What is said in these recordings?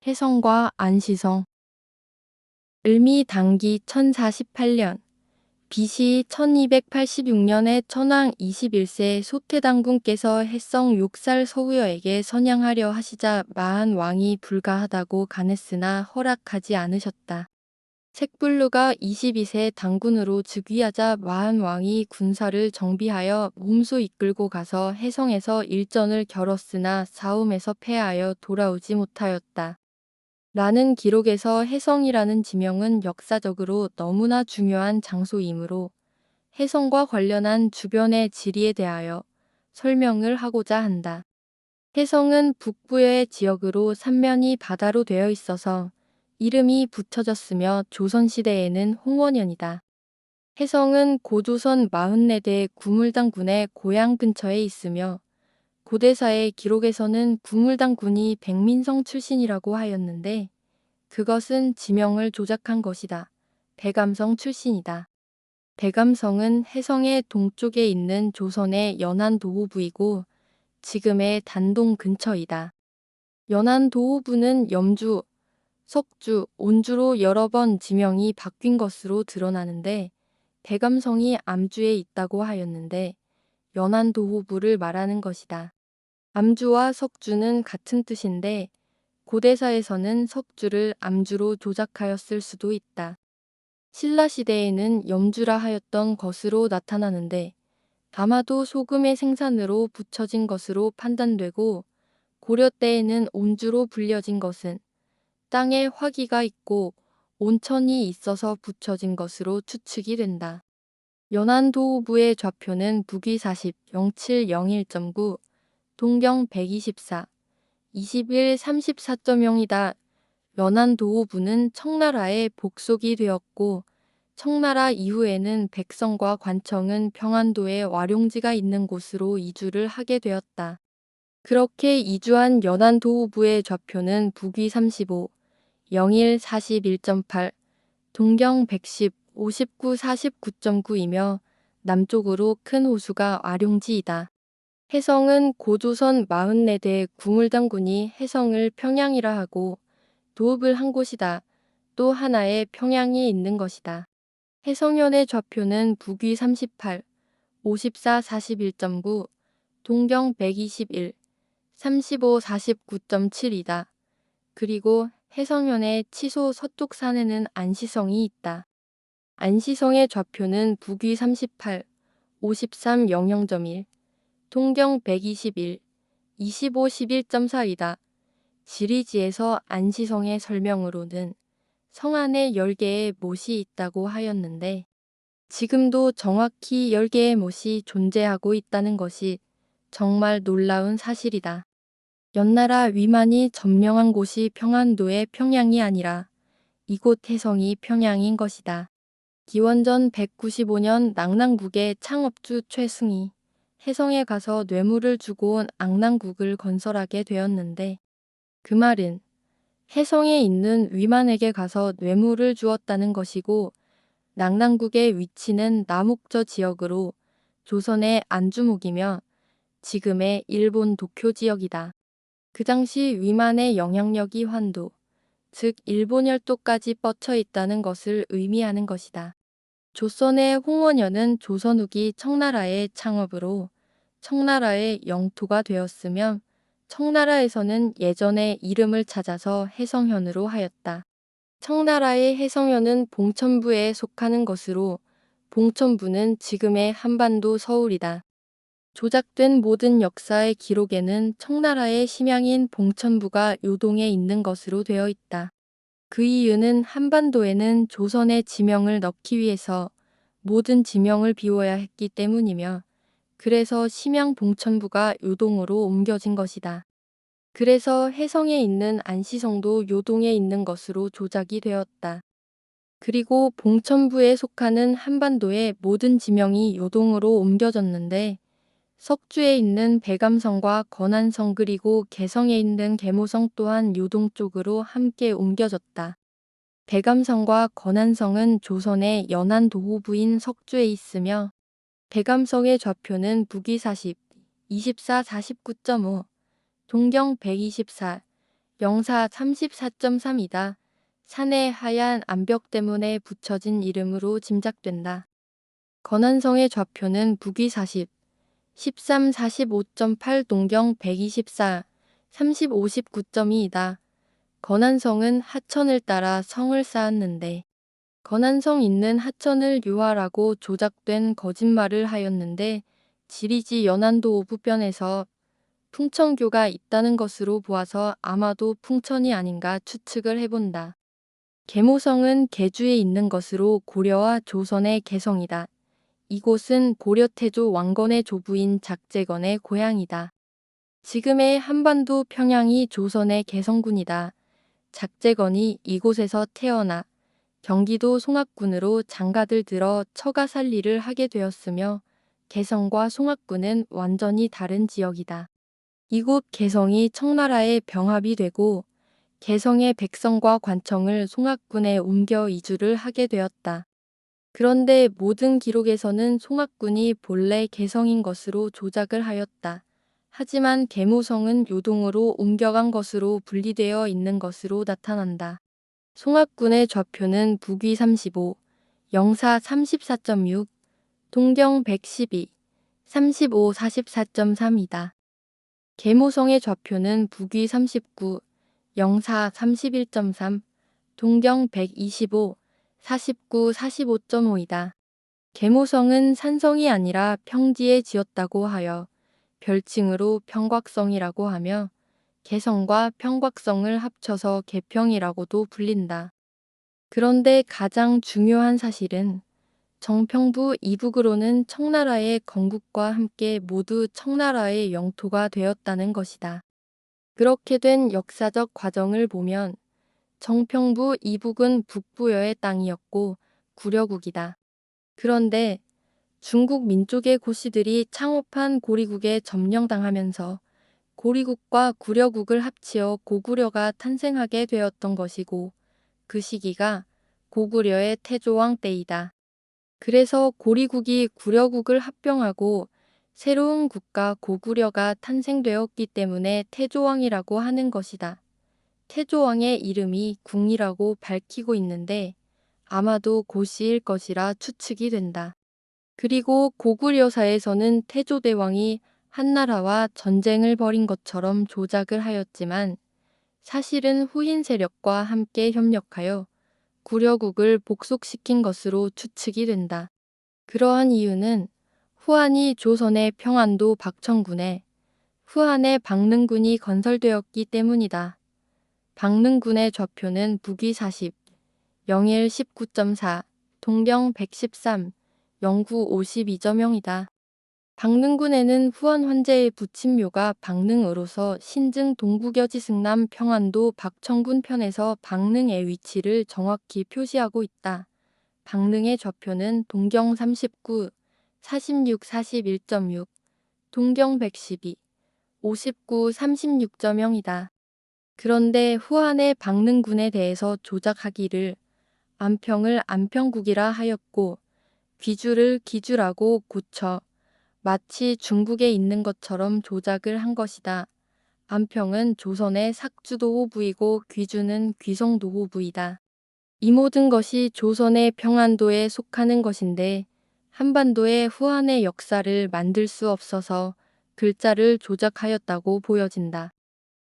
혜성과 안시성. 을미 단기 1048년 BC 1286년에 천왕 21세 소태당군께서 혜성 6살 서우여에게 선양하려 하시자 마한 왕이 불가하다고 간했으나 허락하지 않으셨다. 색불루가 22세 당군으로 즉위하자 마한 왕이 군사를 정비하여 몸소 이끌고 가서 혜성에서 일전을 겨뤘으나 싸움에서 패하여 돌아오지 못하였다. 라는 기록에서 혜성이라는 지명은 역사적으로 너무나 중요한 장소이므로 혜성과 관련한 주변의 지리에 대하여 설명을 하고자 한다. 혜성은 북부의 지역으로 삼면이 바다로 되어 있어서 이름이 붙여졌으며 조선시대에는 홍원현이다. 혜성은 고조선 44대 구물당군의 고향 근처에 있으며 고대사의 기록에서는 구물당군이 백민성 출신이라고 하였는데 그것은 지명을 조작한 것이다. 백암성 출신이다. 백암성은 혜성의 동쪽에 있는 조선의 연안도호부이고 지금의 단동 근처이다. 연안도호부는 염주, 석주, 온주로 여러 번 지명이 바뀐 것으로 드러나는데 백암성이 암주에 있다고 하였는데 연안도호부를 말하는 것이다. 암주와 석주는 같은 뜻인데 고대사에서는 석주를 암주로 조작하였을 수도 있다. 신라시대에는 염주라 하였던 것으로 나타나는데 아마도 소금의 생산으로 붙여진 것으로 판단되고 고려 때에는 온주로 불려진 것은 땅에 화기가 있고 온천이 있어서 붙여진 것으로 추측이 된다. 연안도호부의 좌표는 북위 40, 0701.9, 동경 124, 21, 34.0이다. 연안도호부는 청나라의 복속이 되었고 청나라 이후에는 백성과 관청은 평안도에 와룡지가 있는 곳으로 이주를 하게 되었다. 그렇게 이주한 연안도호부의 좌표는 북위 35, 01, 41.8, 동경 110, 59, 49.9이며 남쪽으로 큰 호수가 와룡지이다. 혜성은 고조선 44대 구물당군이 혜성을 평양이라 하고 도읍을 한 곳이다. 또 하나의 평양이 있는 것이다. 혜성현의 좌표는 북위 38, 54, 41.9, 동경 121, 35, 49.7이다. 그리고 혜성현의 치소 서쪽 산에는 안시성이 있다. 안시성의 좌표는 북위 38, 53, 00.1, 동경 121, 25, 11.4이다. 지리지에서 안시성의 설명으로는 성 안에 10개의 못이 있다고 하였는데 지금도 정확히 10개의 못이 존재하고 있다는 것이 정말 놀라운 사실이다. 연나라 위만이 점령한 곳이 평안도의 평양이 아니라 이곳 혜성이 평양인 것이다. 기원전 195년 낙랑국의 창업주 최승이 혜성에 가서 뇌물을 주고 온 악랑국을 건설하게 되었는데 그 말은 혜성에 있는 위만에게 가서 뇌물을 주었다는 것이고 낙랑국의 위치는 남욱저 지역으로 조선의 안주목이며 지금의 일본 도쿄 지역이다. 그 당시 위만의 영향력이 환도, 즉 일본 열도까지 뻗쳐 있다는 것을 의미하는 것이다. 조선의 홍원현은 조선 후기 청나라의 창업으로 청나라의 영토가 되었으며 청나라에서는 예전의 이름을 찾아서 혜성현으로 하였다. 청나라의 혜성현은 봉천부에 속하는 것으로 봉천부는 지금의 한반도 서울이다. 조작된 모든 역사의 기록에는 청나라의 심양인 봉천부가 요동에 있는 것으로 되어 있다. 그 이유는 한반도에는 조선의 지명을 넣기 위해서 모든 지명을 비워야 했기 때문이며 그래서 심양 봉천부가 요동으로 옮겨진 것이다. 그래서 혜성에 있는 안시성도 요동에 있는 것으로 조작이 되었다. 그리고 봉천부에 속하는 한반도의 모든 지명이 요동으로 옮겨졌는데 석주에 있는 백암성과 건안성 그리고 개성에 있는 계모성 또한 요동 쪽으로 함께 옮겨졌다. 백암성과 건안성은 조선의 연안도호부인 석주에 있으며 백암성의 좌표는 북위 40, 24, 49.5, 동경 124, 영사 34.3이다. 산의 하얀 암벽 때문에 붙여진 이름으로 짐작된다. 건한성의 좌표는 북위 40, 13, 45.8 동경 124, 30, 59.2이다. 건한성은 하천을 따라 성을 쌓았는데 건한성 있는 하천을 유화라고 조작된 거짓말을 하였는데 지리지 연안도 오부변에서 풍천교가 있다는 것으로 보아서 아마도 풍천이 아닌가 추측을 해본다. 계모성은 계주에 있는 것으로 고려와 조선의 개성이다. 이곳은 고려 태조 왕건의 조부인 작제건의 고향이다. 지금의 한반도 평양이 조선의 개성군이다. 작제건이 이곳에서 태어나 경기도 송악군으로 장가들 들어 처가살리를 하게 되었으며 개성과 송악군은 완전히 다른 지역이다. 이곳 개성이 청나라의 병합이 되고 개성의 백성과 관청을 송악군에 옮겨 이주를 하게 되었다. 그런데 모든 기록에서는 송악군이 본래 개성인 것으로 조작을 하였다. 하지만 계모성은 요동으로 옮겨간 것으로 분리되어 있는 것으로 나타난다. 송악군의 좌표는 북위 35, 영사 34.6, 동경 112, 35, 44.3이다. 계모성의 좌표는 북위 39, 영사 31.3, 동경 125, 49, 45.5이다. 계모성은 산성이 아니라 평지에 지었다고 하여 별칭으로 평곽성이라고 하며 개성과 평곽성을 합쳐서 개평이라고도 불린다. 그런데 가장 중요한 사실은 정평부 이북으로는 청나라의 건국과 함께 모두 청나라의 영토가 되었다는 것이다. 그렇게 된 역사적 과정을 보면 정평부 이북은 북부여의 땅이었고 구려국이다. 그런데 중국 민족의 고씨들이 창업한 고리국에 점령당하면서 고리국과 구려국을 합치어 고구려가 탄생하게 되었던 것이고 그 시기가 고구려의 태조왕 때이다. 그래서 고리국이 구려국을 합병하고 새로운 국가 고구려가 탄생되었기 때문에 태조왕이라고 하는 것이다. 태조왕의 이름이 궁이라고 밝히고 있는데 아마도 고씨일 것이라 추측이 된다. 그리고 고구려사에서는 태조대왕이 한나라와 전쟁을 벌인 것처럼 조작을 하였지만 사실은 후인 세력과 함께 협력하여 구려국을 복속시킨 것으로 추측이 된다. 그러한 이유는 후한이 조선의 평안도 박천군에 후한의 박능군이 건설되었기 때문이다. 박능군의 좌표는 북위 40, 영일 19.4, 동경 113, 영구 52.0이다. 박능군에는 후한 황제의 부친묘가 박능으로서 신증 동구겨지 승남 평안도 박천군 편에서 박능의 위치를 정확히 표시하고 있다. 박능의 좌표는 동경 39, 46, 41.6, 동경 112, 59, 36.0이다. 그런데 후한의 박능군에 대해서 조작하기를 안평을 안평국이라 하였고 귀주를 기주라고 고쳐 마치 중국에 있는 것처럼 조작을 한 것이다. 안평은 조선의 삭주도호부이고 귀주는 귀성도호부이다. 이 모든 것이 조선의 평안도에 속하는 것인데 한반도의 후한의 역사를 만들 수 없어서 글자를 조작하였다고 보여진다.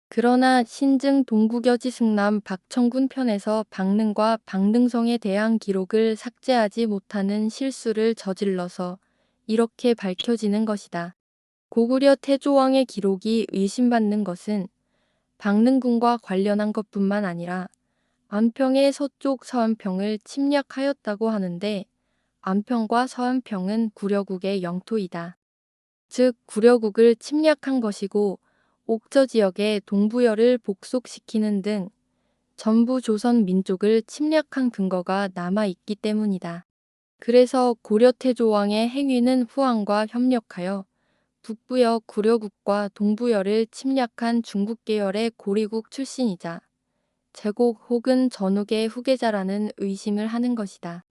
그러나 신증 동구겨지 승남 박천군 편에서 박능과 박능성에 대한 기록을 삭제하지 못하는 실수를 저질러서 이렇게 밝혀지는 것이다. 고구려 태조왕의 기록이 의심받는 것은 박능군과 관련한 것뿐만 아니라 안평의 서쪽 서안평을 침략하였다고 하는데 안평과 서안평은 구려국의 영토이다. 즉 구려국을 침략한 것이고 옥저 지역의 동부여를 복속시키는 등 전부 조선 민족을 침략한 근거가 남아있기 때문이다. 그래서 고려 태조왕의 행위는 후한과 협력하여 북부여 구려국과 동부여를 침략한 중국 계열의 고리국 출신이자 제국 혹은 전욱의 후계자라는 의심을 하는 것이다.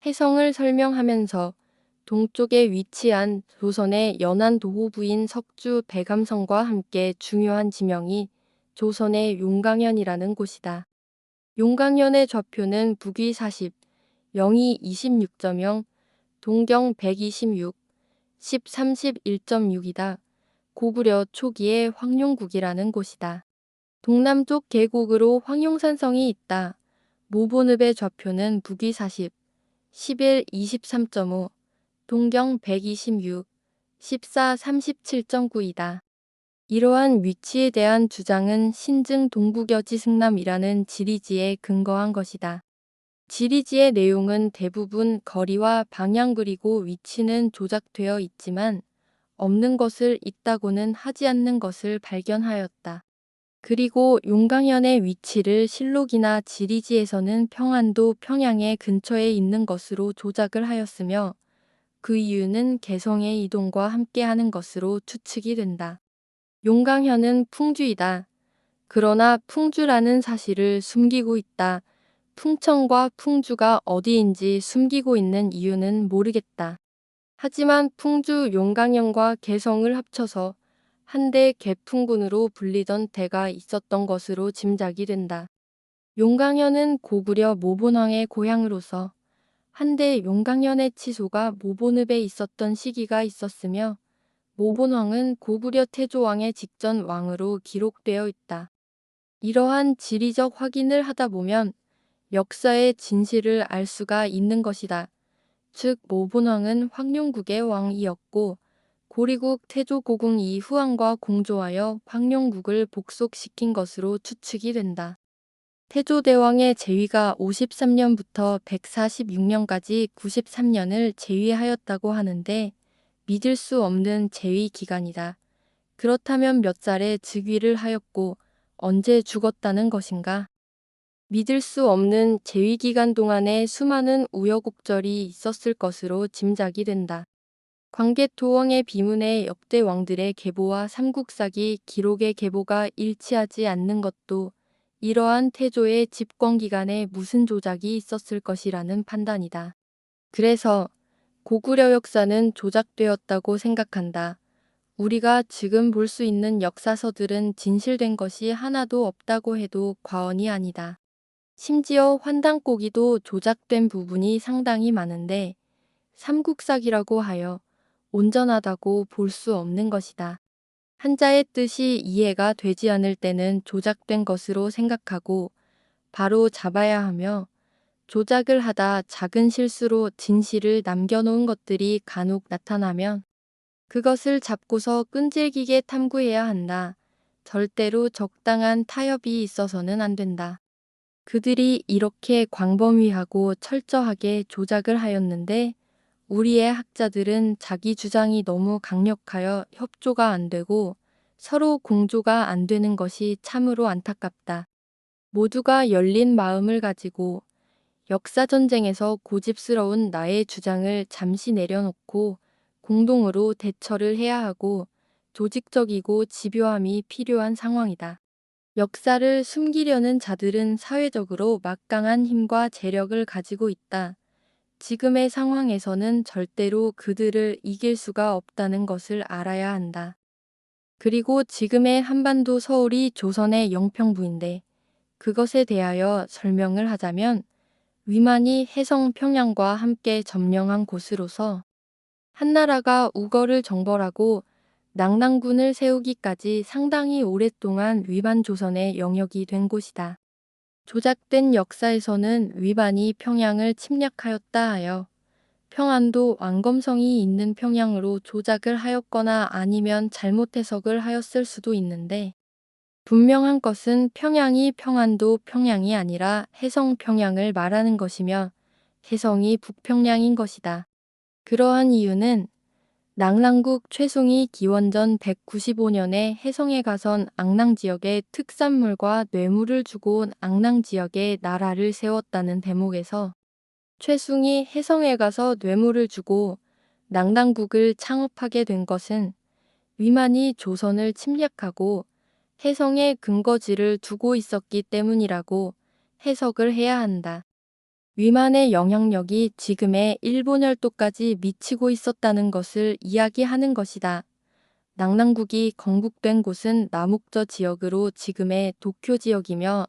해성을 설명하면서 동쪽에 위치한 조선의 연안 도호부인 석주 백암성과 함께 중요한 지명이 조선의 용강현이라는 곳이다. 용강현의 좌표는 북위 40, 영위 26.0, 동경 126, 10 31.6이다. 고구려 초기의 황룡국이라는 곳이다. 동남쪽 계곡으로 황룡산성이 있다. 모본읍의 좌표는 북위 40, 11 23.5, 동경 126, 14 37.9이다. 이러한 위치에 대한 주장은 신증 동북여지 승남이라는 지리지에 근거한 것이다. 지리지의 내용은 대부분 거리와 방향 그리고 위치는 조작되어 있지만 없는 것을 있다고는 하지 않는 것을 발견하였다. 그리고 용강현의 위치를 실록이나 지리지에서는 평안도 평양의 근처에 있는 것으로 조작을 하였으며 그 이유는 개성의 이동과 함께하는 것으로 추측이 된다. 용강현은 풍주이다. 그러나 풍주라는 사실을 숨기고 있다. 풍청과 풍주가 어디인지 숨기고 있는 이유는 모르겠다. 하지만 풍주 용강현과 개성을 합쳐서 한대 개풍군으로 불리던 때가 있었던 것으로 짐작이 된다. 용강현은 고구려 모본왕의 고향으로서 한때 용강현의 치소가 모본읍에 있었던 시기가 있었으며 모본왕은 고구려 태조왕의 직전 왕으로 기록되어 있다. 이러한 지리적 확인을 하다 보면 역사의 진실을 알 수가 있는 것이다. 즉 모본왕은 황룡국의 왕이었고 고리국 태조고궁 이후왕과 공조하여 황룡국을 복속시킨 것으로 추측이 된다. 태조대왕의 재위가 53년부터 146년까지 93년을 재위하였다고 하는데 믿을 수 없는 재위 기간이다. 그렇다면 몇 살에 즉위를 하였고 언제 죽었다는 것인가? 믿을 수 없는 재위 기간 동안에 수많은 우여곡절이 있었을 것으로 짐작이 된다. 광개토왕의 비문에 역대 왕들의 계보와 삼국사기 기록의 계보가 일치하지 않는 것도 이러한 태조의 집권 기간에 무슨 조작이 있었을 것이라는 판단이다. 그래서 고구려 역사는 조작되었다고 생각한다. 우리가 지금 볼 수 있는 역사서들은 진실된 것이 하나도 없다고 해도 과언이 아니다. 심지어 환단고기도 조작된 부분이 상당히 많은데 삼국사기라고 하여 온전하다고 볼 수 없는 것이다. 한자의 뜻이 이해가 되지 않을 때는 조작된 것으로 생각하고 바로 잡아야 하며 조작을 하다 작은 실수로 진실을 남겨놓은 것들이 간혹 나타나면 그것을 잡고서 끈질기게 탐구해야 한다. 절대로 적당한 타협이 있어서는 안 된다. 그들이 이렇게 광범위하고 철저하게 조작을 하였는데 우리의 학자들은 자기 주장이 너무 강력하여 협조가 안 되고 서로 공조가 안 되는 것이 참으로 안타깝다. 모두가 열린 마음을 가지고 역사전쟁에서 고집스러운 나의 주장을 잠시 내려놓고 공동으로 대처를 해야 하고 조직적이고 집요함이 필요한 상황이다. 역사를 숨기려는 자들은 사회적으로 막강한 힘과 재력을 가지고 있다. 지금의 상황에서는 절대로 그들을 이길 수가 없다는 것을 알아야 한다. 그리고 지금의 한반도 서울이 조선의 영평부인데 그것에 대하여 설명을 하자면 위만이 해성 평양과 함께 점령한 곳으로서 한나라가 우거를 정벌하고 낙랑군을 세우기까지 상당히 오랫동안 위만 조선의 영역이 된 곳이다. 조작된 역사에서는 위반이 평양을 침략하였다 하여 평안도 왕검성이 있는 평양으로 조작을 하였거나 아니면 잘못 해석을 하였을 수도 있는데 분명한 것은 평양이 평안도 평양이 아니라 해성 평양을 말하는 것이며 해성이 북평양인 것이다. 그러한 이유는 낙랑국 최숭이 기원전 195년에 해성에 가선 앙랑 지역의 특산물과 뇌물을 주고 앙랑 지역에 나라를 세웠다는 대목에서 최숭이 해성에 가서 뇌물을 주고 낙랑국을 창업하게 된 것은 위만이 조선을 침략하고 해성에 근거지를 두고 있었기 때문이라고 해석을 해야 한다. 위만의 영향력이 지금의 일본 열도까지 미치고 있었다는 것을 이야기하는 것이다. 낙랑국이 건국된 곳은 남욱저 지역으로 지금의 도쿄 지역이며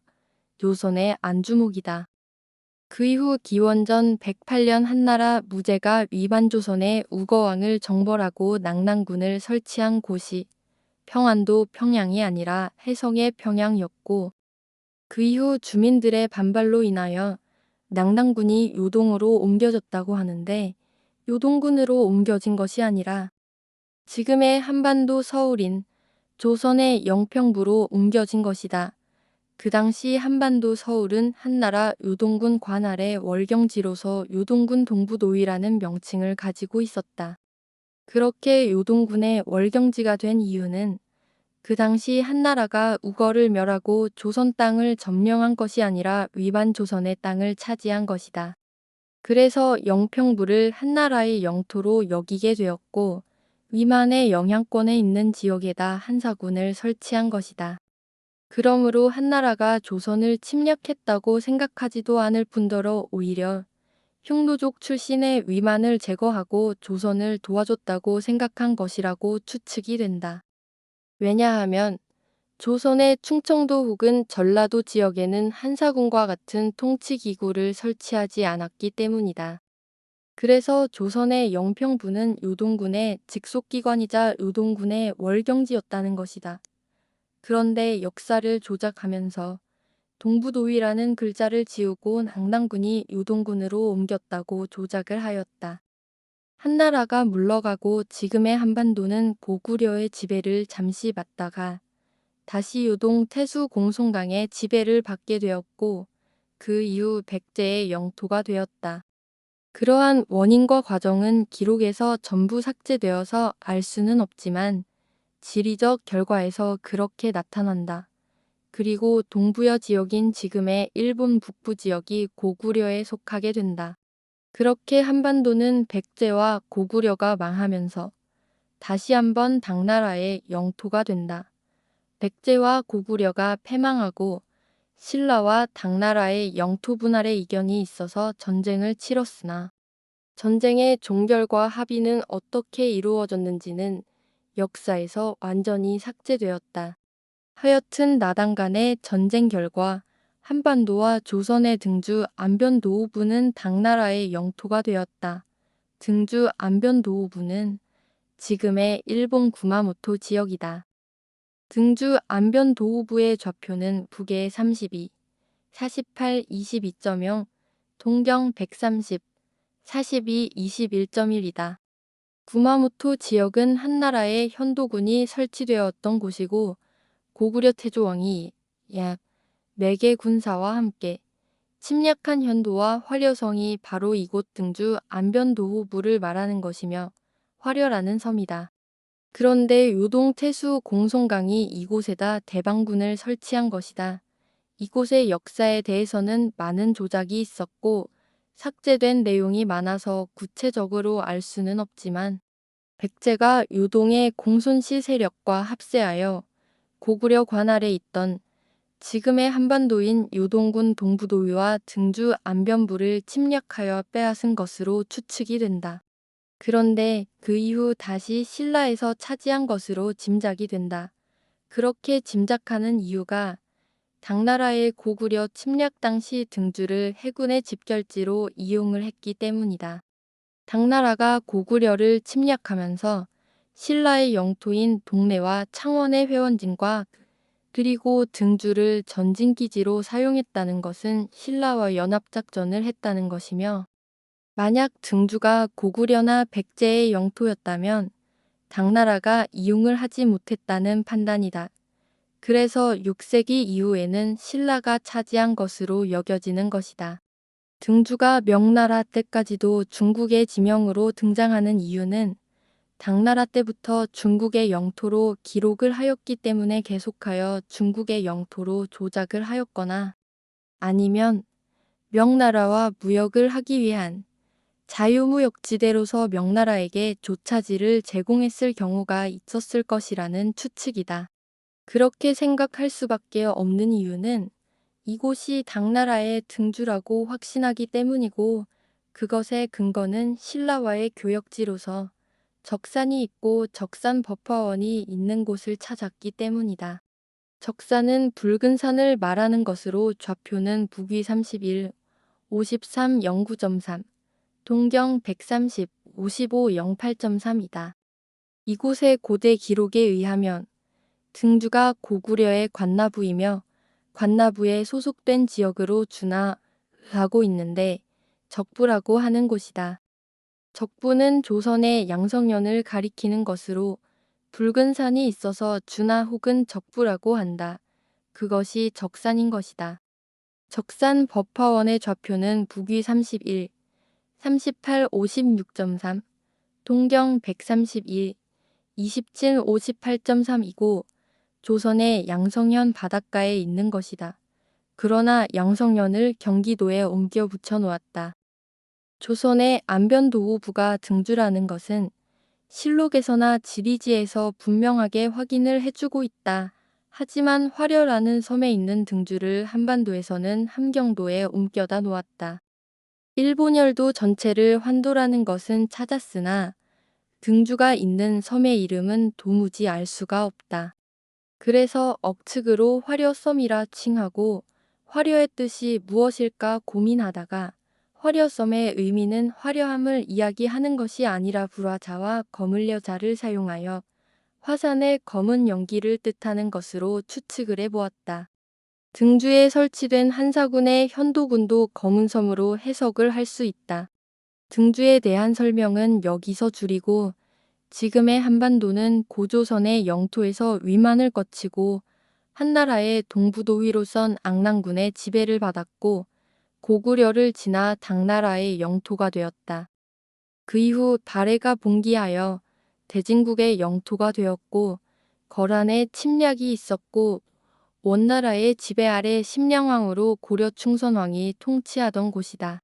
조선의 안주목이다. 그 이후 기원전 108년 한나라 무제가 위반 조선의 우거왕을 정벌하고 낙랑군을 설치한 곳이 평안도 평양이 아니라 해성의 평양이었고, 그 이후 주민들의 반발로 인하여 낙랑군이 요동으로 옮겨졌다고 하는데, 요동군으로 옮겨진 것이 아니라 지금의 한반도 서울인 조선의 영평부로 옮겨진 것이다. 그 당시 한반도 서울은 한나라 요동군 관할의 월경지로서 요동군 동부도의라는 명칭을 가지고 있었다. 그렇게 요동군의 월경지가 된 이유는 그 당시 한나라가 우거를 멸하고 조선 땅을 점령한 것이 아니라 위반 조선의 땅을 차지한 것이다. 그래서 영평부를 한나라의 영토로 여기게 되었고, 위만의 영향권에 있는 지역에다 한사군을 설치한 것이다. 그러므로 한나라가 조선을 침략했다고 생각하지도 않을 뿐더러 오히려 흉노족 출신의 위만을 제거하고 조선을 도와줬다고 생각한 것이라고 추측이 된다. 왜냐하면 조선의 충청도 혹은 전라도 지역에는 한사군과 같은 통치기구를 설치하지 않았기 때문이다. 그래서 조선의 영평부는 요동군의 직속기관이자 요동군의 월경지였다는 것이다. 그런데 역사를 조작하면서 동부도의라는 글자를 지우고 낙랑군이 요동군으로 옮겼다고 조작을 하였다. 한나라가 물러가고 지금의 한반도는 고구려의 지배를 잠시 받다가 다시 요동 태수 공송강의 지배를 받게 되었고, 그 이후 백제의 영토가 되었다. 그러한 원인과 과정은 기록에서 전부 삭제되어서 알 수는 없지만 지리적 결과에서 그렇게 나타난다. 그리고 동부여 지역인 지금의 일본 북부 지역이 고구려에 속하게 된다. 그렇게 한반도는 백제와 고구려가 망하면서 다시 한번 당나라의 영토가 된다. 백제와 고구려가 패망하고 신라와 당나라의 영토 분할의 이견이 있어서 전쟁을 치렀으나 전쟁의 종결과 합의는 어떻게 이루어졌는지는 역사에서 완전히 삭제되었다. 하여튼 나당 간의 전쟁 결과 한반도와 조선의 등주 안변도후부는 당나라의 영토가 되었다. 등주 안변도후부는 지금의 일본 구마모토 지역이다. 등주 안변도후부의 좌표는 북에 32, 48, 22.0, 동경 130, 42, 21.1이다. 구마모토 지역은 한나라의 현도군이 설치되었던 곳이고, 고구려 태조왕이 약 4개 군사와 함께 침략한 현도와 화려성이 바로 이곳 등주 안변도후부를 말하는 것이며 화려라는 섬이다. 그런데 요동 태수 공송강이 이곳에다 대방군을 설치한 것이다. 이곳의 역사에 대해서는 많은 조작이 있었고 삭제된 내용이 많아서 구체적으로 알 수는 없지만 백제가 요동의 공손시 세력과 합세하여 고구려 관할에 있던 지금의 한반도인 요동군 동부도의와 등주 안변부를 침략하여 빼앗은 것으로 추측이 된다. 그런데 그 이후 다시 신라에서 차지한 것으로 짐작이 된다. 그렇게 짐작하는 이유가 당나라의 고구려 침략 당시 등주를 해군의 집결지로 이용을 했기 때문이다. 당나라가 고구려를 침략하면서 신라의 영토인 동래와 창원의 회원진과 그리고 등주를 전진기지로 사용했다는 것은 신라와 연합작전을 했다는 것이며, 만약 등주가 고구려나 백제의 영토였다면 당나라가 이용을 하지 못했다는 판단이다. 그래서 6세기 이후에는 신라가 차지한 것으로 여겨지는 것이다. 등주가 명나라 때까지도 중국의 지명으로 등장하는 이유는 당나라 때부터 중국의 영토로 기록을 하였기 때문에 계속하여 중국의 영토로 조작을 하였거나 아니면 명나라와 무역을 하기 위한 자유무역지대로서 명나라에게 조차지를 제공했을 경우가 있었을 것이라는 추측이다. 그렇게 생각할 수밖에 없는 이유는 이곳이 당나라의 등주라고 확신하기 때문이고 그것의 근거는 신라와의 교역지로서 적산이 있고 적산 버퍼원이 있는 곳을 찾았기 때문이다. 적산은 붉은 산을 말하는 것으로 좌표는 북위 31, 53, 09.3, 동경 130, 55, 08.3이다. 이곳의 고대 기록에 의하면 등주가 고구려의 관나부이며 관나부에 소속된 지역으로 준하하고 있는데 적부라고 하는 곳이다. 적부는 조선의 양성년을 가리키는 것으로 붉은 산이 있어서 준하 혹은 적부라고 한다. 그것이 적산인 것이다. 적산 법화원의 좌표는 북위 31, 38, 56.3, 동경 131, 27, 58.3이고 조선의 양성현 바닷가에 있는 것이다. 그러나 양성현을 경기도에 옮겨 붙여놓았다. 조선의 안변도후부가 등주라는 것은 실록에서나 지리지에서 분명하게 확인을 해주고 있다. 하지만 화려라는 섬에 있는 등주를 한반도에서는 함경도에 옮겨다 놓았다. 일본열도 전체를 환도라는 것은 찾았으나 등주가 있는 섬의 이름은 도무지 알 수가 없다. 그래서 억측으로 화려섬이라 칭하고 화려의 뜻이 무엇일까 고민하다가 화려섬의 의미는 화려함을 이야기하는 것이 아니라 불화자와 검을 여자를 사용하여 화산의 검은 연기를 뜻하는 것으로 추측을 해보았다. 등주에 설치된 한사군의 현도군도 검은 섬으로 해석을 할 수 있다. 등주에 대한 설명은 여기서 줄이고 지금의 한반도는 고조선의 영토에서 위만을 거치고 한나라의 동부도위로선 앙랑군의 지배를 받았고 고구려를 지나 당나라의 영토가 되었다. 그 이후 발해가 봉기하여 대진국의 영토가 되었고 거란의 침략이 있었고 원나라의 지배 아래 심량왕으로 고려 충선왕이 통치하던 곳이다.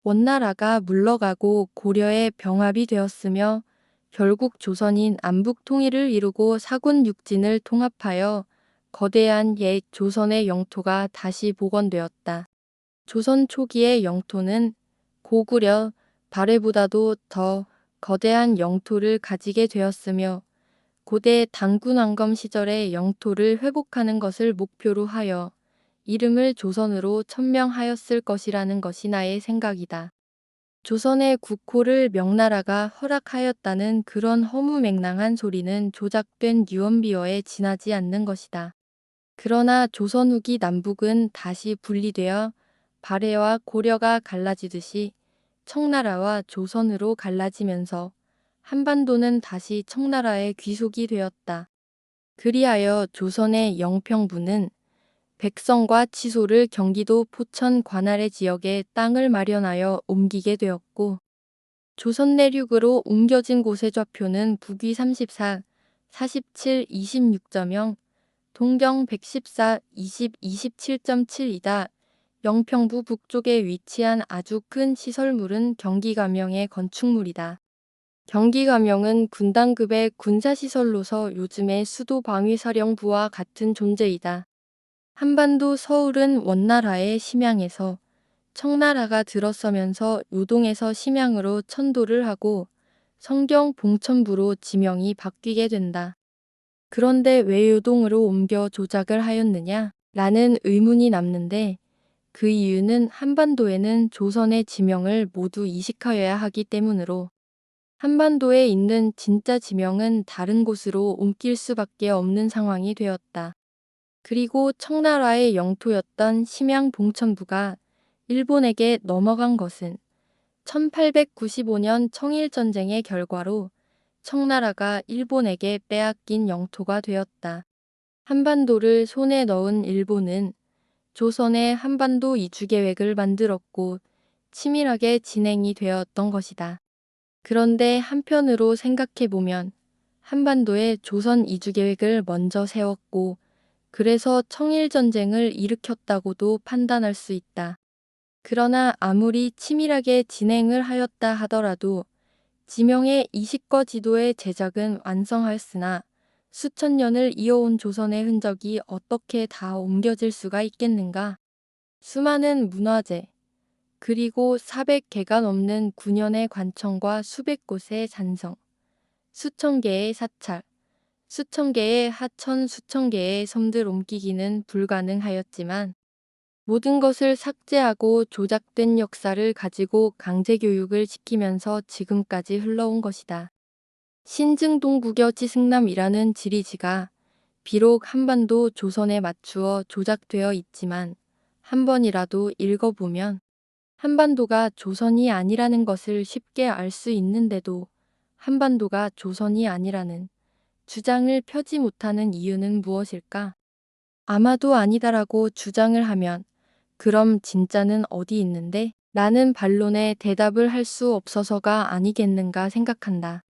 원나라가 물러가고 고려의 병합이 되었으며 결국 조선인 안북 통일을 이루고 사군 육진을 통합하여 거대한 옛 조선의 영토가 다시 복원되었다. 조선 초기의 영토는 고구려, 발해보다도 더 거대한 영토를 가지게 되었으며 고대 단군왕검 시절의 영토를 회복하는 것을 목표로 하여 이름을 조선으로 천명하였을 것이라는 것이 나의 생각이다. 조선의 국호를 명나라가 허락하였다는 그런 허무맹랑한 소리는 조작된 유언비어에 지나지 않는 것이다. 그러나 조선 후기 남북은 다시 분리되어 발해와 고려가 갈라지듯이 청나라와 조선으로 갈라지면서 한반도는 다시 청나라의 귀속이 되었다. 그리하여 조선의 영평부는 백성과 치소를 경기도 포천 관할의 지역에 땅을 마련하여 옮기게 되었고 조선 내륙으로 옮겨진 곳의 좌표는 북위 34, 47, 26.0, 동경 114, 20, 27.7이다. 영평부 북쪽에 위치한 아주 큰 시설물은 경기감영의 건축물이다. 경기감영은 군단급의 군사시설로서 요즘의 수도방위사령부와 같은 존재이다. 한반도 서울은 원나라의 심양에서 청나라가 들어서면서 요동에서 심양으로 천도를 하고 성경 봉천부로 지명이 바뀌게 된다. 그런데 왜 요동으로 옮겨 조작을 하였느냐? 라는 의문이 남는데 그 이유는 한반도에는 조선의 지명을 모두 이식하여야 하기 때문으로 한반도에 있는 진짜 지명은 다른 곳으로 옮길 수밖에 없는 상황이 되었다. 그리고 청나라의 영토였던 심양 봉천부가 일본에게 넘어간 것은 1895년 청일전쟁의 결과로 청나라가 일본에게 빼앗긴 영토가 되었다. 한반도를 손에 넣은 일본은 조선의 한반도 이주 계획을 만들었고 치밀하게 진행이 되었던 것이다. 그런데 한편으로 생각해보면 한반도에 조선 이주 계획을 먼저 세웠고 그래서 청일전쟁을 일으켰다고도 판단할 수 있다. 그러나 아무리 치밀하게 진행을 하였다 하더라도 지명의 이식과 지도의 제작은 완성하였으나 수천 년을 이어온 조선의 흔적이 어떻게 다 옮겨질 수가 있겠는가? 수많은 문화재, 그리고 400개가 넘는 9년의 관청과 수백 곳의 잔성, 수천 개의 사찰, 수천 개의 하천, 수천 개의 섬들 옮기기는 불가능하였지만 모든 것을 삭제하고 조작된 역사를 가지고 강제교육을 시키면서 지금까지 흘러온 것이다. 신증동국여 지승남이라는 지리지가 비록 한반도 조선에 맞추어 조작되어 있지만 한 번이라도 읽어보면 한반도가 조선이 아니라는 것을 쉽게 알 수 있는데도 한반도가 조선이 아니라는 주장을 펴지 못하는 이유는 무엇일까? 아마도 아니다라고 주장을 하면 그럼 진짜는 어디 있는데? 라는 반론에 대답을 할 수 없어서가 아니겠는가 생각한다.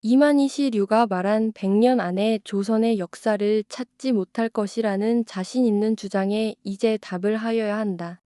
이만희씨 류가 말한 100년 안에 조선의 역사를 찾지 못할 것이라는 자신 있는 주장에 이제 답을 하여야 한다.